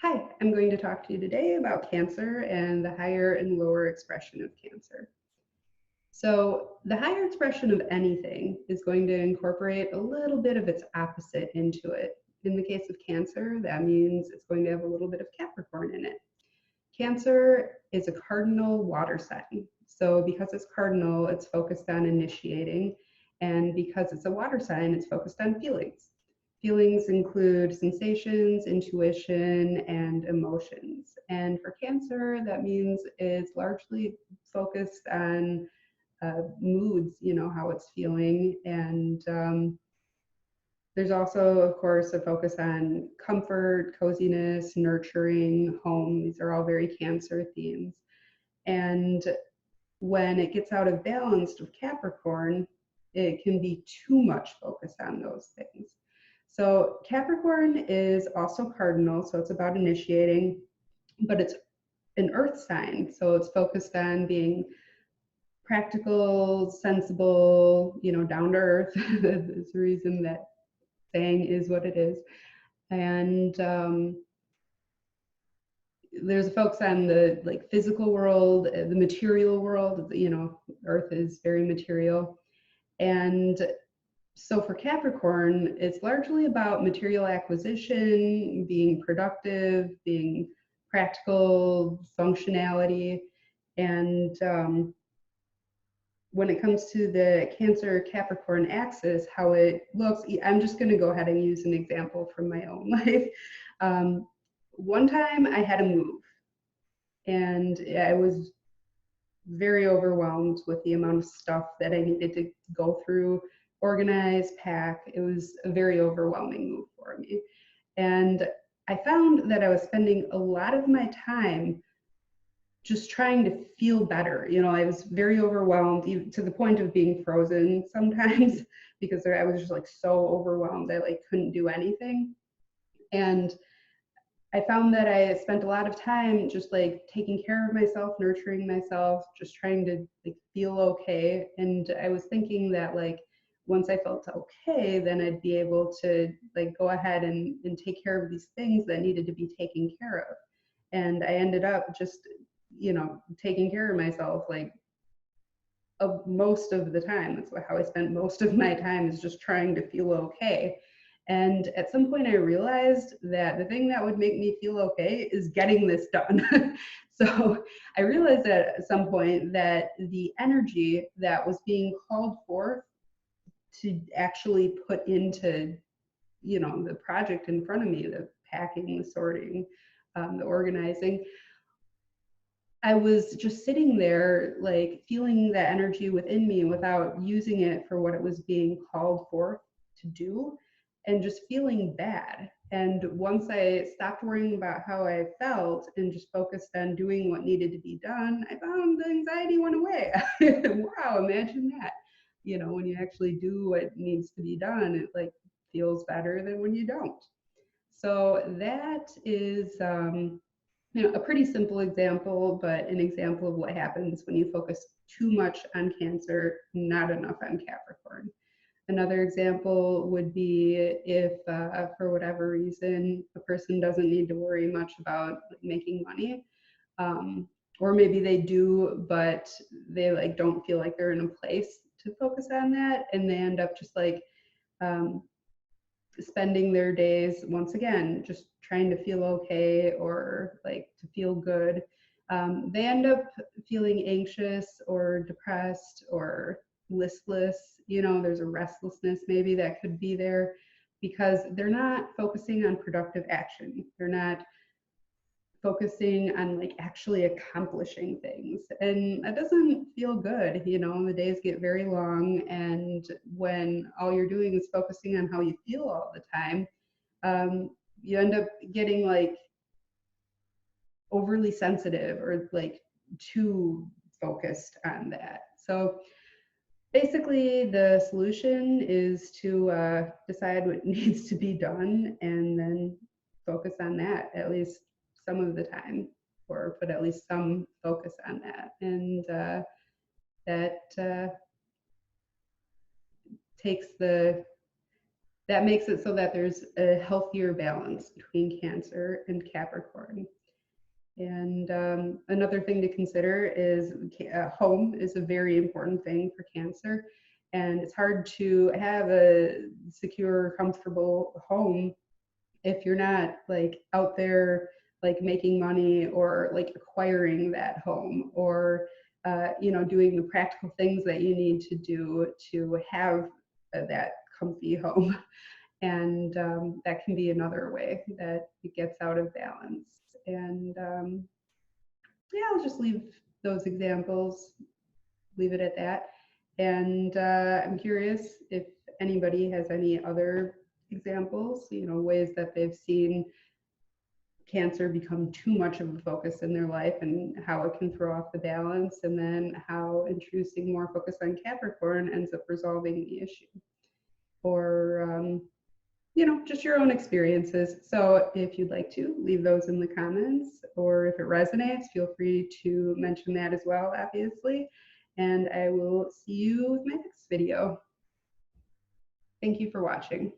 Hi, I'm going to talk to you today about cancer and the higher and lower expression of cancer. So, the higher expression of anything is going to incorporate a little bit of its opposite into it. In the case of cancer, that means it's going to have a little bit of Capricorn in it. Cancer is a cardinal water sign. So, because it's cardinal, it's focused on initiating. And because it's a water sign, it's focused on feelings. Feelings include sensations, intuition, and emotions. And for Cancer, that means it's largely focused on moods, how it's feeling. And there's also, of course, a focus on comfort, coziness, nurturing, home. These are all very Cancer themes. And when it gets out of balance with Capricorn, it can be too much focus on those things. So Capricorn is also cardinal, so it's about initiating, but it's an earth sign. So it's focused on being practical, sensible, down to earth. There's a reason that saying is what it is. And there's a focus on the physical world, the material world. Earth is very material. And so for Capricorn, it's largely about material acquisition, being productive, being practical, functionality. And when it comes to the Cancer Capricorn axis, how it looks, I'm just going to go ahead and use an example from my own life. One time I had to move, and I was very overwhelmed with the amount of stuff that I needed to go through, organize, pack. It was a very overwhelming move for me. And I found that I was spending a lot of my time just trying to feel better. I was very overwhelmed to the point of being frozen sometimes because I was just so overwhelmed I couldn't do anything. And I found that I spent a lot of time just taking care of myself, nurturing myself, just trying to feel okay. And I was thinking that once I felt okay, then I'd be able to go ahead and take care of these things that needed to be taken care of. And I ended up just, taking care of myself most of the time. That's how I spent most of my time, is just trying to feel okay. And at some point, I realized that the thing that would make me feel okay is getting this done. So I realized at some point that the energy that was being called forth to actually put into, the project in front of me, the packing, the sorting, the organizing, I was just sitting there, feeling the energy within me without using it for what it was being called forth to do, and just feeling bad. And once I stopped worrying about how I felt and just focused on doing what needed to be done, I found the anxiety went away. Wow, imagine that. When you actually do what needs to be done, it feels better than when you don't. So that is a pretty simple example, but an example of what happens when you focus too much on Cancer, not enough on Capricorn. Another example would be if, for whatever reason, a person doesn't need to worry much about making money, or maybe they do, but they don't feel like they're in a place to focus on that, and they end up just um, spending their days once again just trying to feel okay or to feel good. They end up feeling anxious or depressed or listless. There's a restlessness maybe that could be there because they're not focusing on productive action. They're not focusing on actually accomplishing things, and that doesn't feel good. The days get very long, and when all you're doing is focusing on how you feel all the time, you end up getting overly sensitive or too focused on that. So basically the solution is to decide what needs to be done and then focus on that at least some of the time, or put at least some focus on that. And that takes the that makes it so that there's a healthier balance between Cancer and Capricorn. And another thing to consider is home is a very important thing for Cancer. And it's hard to have a secure, comfortable home if you're not like out there like making money or like acquiring that home or you know, doing the practical things that you need to do to have that comfy home. And that can be another way that it gets out of balance. And yeah, I'll just leave those examples, leave it at that. And I'm curious if anybody has any other examples, you know, ways that they've seen Cancer become too much of a focus in their life and how it can throw off the balance, and then how introducing more focus on Capricorn ends up resolving the issue. Or you know, just your own experiences. So if you'd like to, leave those in the comments, or if it resonates, feel free to mention that as well, obviously. And I will see you with my next video. Thank you for watching.